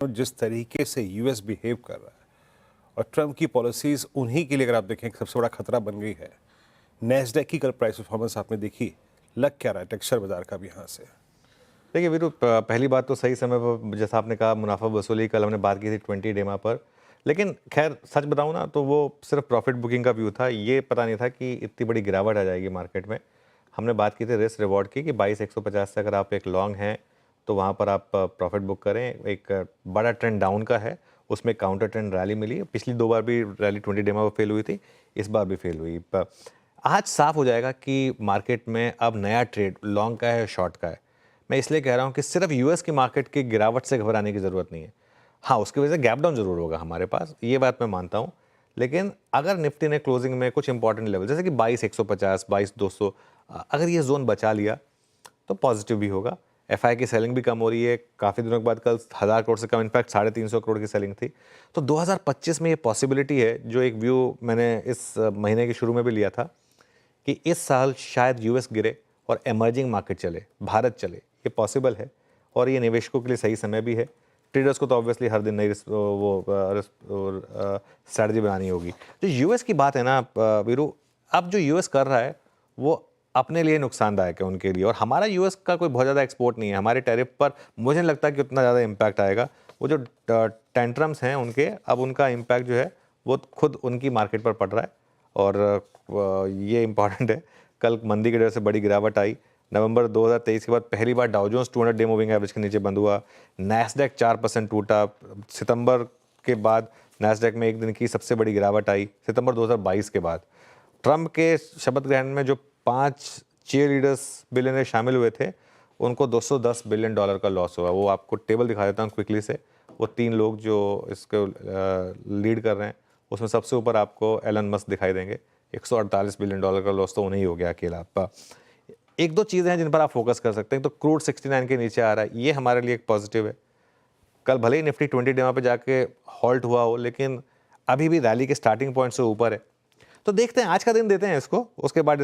जिस तरीके से यूएस बिहेव कर रहा है और ट्रम्प की पॉलिसीज उन्हीं के लिए अगर आप देखें एक सबसे बड़ा खतरा बन गई है। नैस्डैक की कल प्राइस परफॉर्मेंस आपने देखी, लग क्या रहा है टेक्सचर बाजार का भी यहाँ से? देखिए वीरू, पहली बात तो सही समय पर जैसा आपने कहा मुनाफा वसूली, कल हमने बात की थी 20 डेमा पर। लेकिन खैर सच बताऊं ना तो वो सिर्फ प्रॉफिट बुकिंग का व्यू था, ये पता नहीं था कि इतनी बड़ी गिरावट आ जाएगी मार्केट में। हमने बात की थी रिस्क रिवॉर्ड की कि 22,150 से अगर आप एक लॉन्ग हैं तो वहाँ पर आप प्रॉफिट बुक करें। एक बड़ा ट्रेंड डाउन का है, उसमें काउंटर ट्रेंड रैली मिली। पिछली 2 बार भी रैली 20 डेमा पर फेल हुई थी, इस बार भी फेल हुई। आज साफ हो जाएगा कि मार्केट में अब नया ट्रेड लॉन्ग का है शॉर्ट का है। मैं इसलिए कह रहा हूँ कि सिर्फ यूएस की मार्केट की गिरावट से घबराने की ज़रूरत नहीं है। हाँ, उसकी वजह से गैप डाउन ज़रूर होगा हमारे पास, ये बात मैं मानता हूँ। लेकिन अगर निफ्टी ने क्लोजिंग में कुछ इंपॉर्टेंट लेवल जैसे कि 22,150, 22,200 अगर ये जोन बचा लिया तो पॉजिटिव भी होगा। एफआई की सेलिंग भी कम हो रही है काफ़ी दिनों के बाद। कल 1000 करोड़ से कम, इनफैक्ट 350 करोड़ की सेलिंग थी। तो 2025 में ये पॉसिबिलिटी है, जो एक व्यू मैंने इस महीने के शुरू में भी लिया था कि इस साल शायद यूएस गिरे और एमर्जिंग मार्केट चले, भारत चले। ये पॉसिबल है और ये निवेशकों के लिए सही समय भी है। ट्रेडर्स को तो ऑब्वियसली हर दिन नई स्ट्रैटेजी बनानी होगी। जो यूएस की बात है ना वीरू, अब जो यूएस कर रहा है वो अपने लिए नुकसानदायक है उनके लिए। और हमारा यूएस का कोई बहुत ज़्यादा एक्सपोर्ट नहीं है, हमारे टैरिफ पर मुझे नहीं लगता कि उतना ज़्यादा इम्पैक्ट आएगा। वो जो टेंट्रम्स हैं उनके, अब उनका इम्पैक्ट जो है वो खुद उनकी मार्केट पर पड़ रहा है। और ये इम्पॉर्टेंट है, कल मंदी की वजह से बड़ी गिरावट आई। नवंबर 2023 के बाद पहली बार Dow Jones 200 day moving average के नीचे बंद हुआ। नैस्डैक 4% टूटा। सितंबर के बाद नैस्डैक में एक दिन की सबसे बड़ी गिरावट आई, सितंबर 2022 के बाद। ट्रंप के शपथ ग्रहण में जो 5 चीयर लीडर्स बिलियनर शामिल हुए थे, उनको $210 बिलियन का लॉस हुआ। वो आपको टेबल दिखा देता हूँ क्विकली से। वो 3 लोग जो इसको लीड कर रहे हैं, उसमें सबसे ऊपर आपको एलन मस्क दिखाई देंगे। $148 बिलियन का लॉस तो उन्हें ही हो गया अकेला। एक दो चीज़ें हैं जिन पर आप फोकस कर सकते हैं। तो क्रूड 69 के नीचे आ रहा है, ये हमारे लिए एक पॉजिटिव है। कल भले ही निफ्टी 20 डेमा पे जाके हॉल्ट हुआ हो, लेकिन अभी भी रैली के स्टार्टिंग पॉइंट से ऊपर है। तो देखते हैं, आज का दिन देते हैं इसको, उसके बाद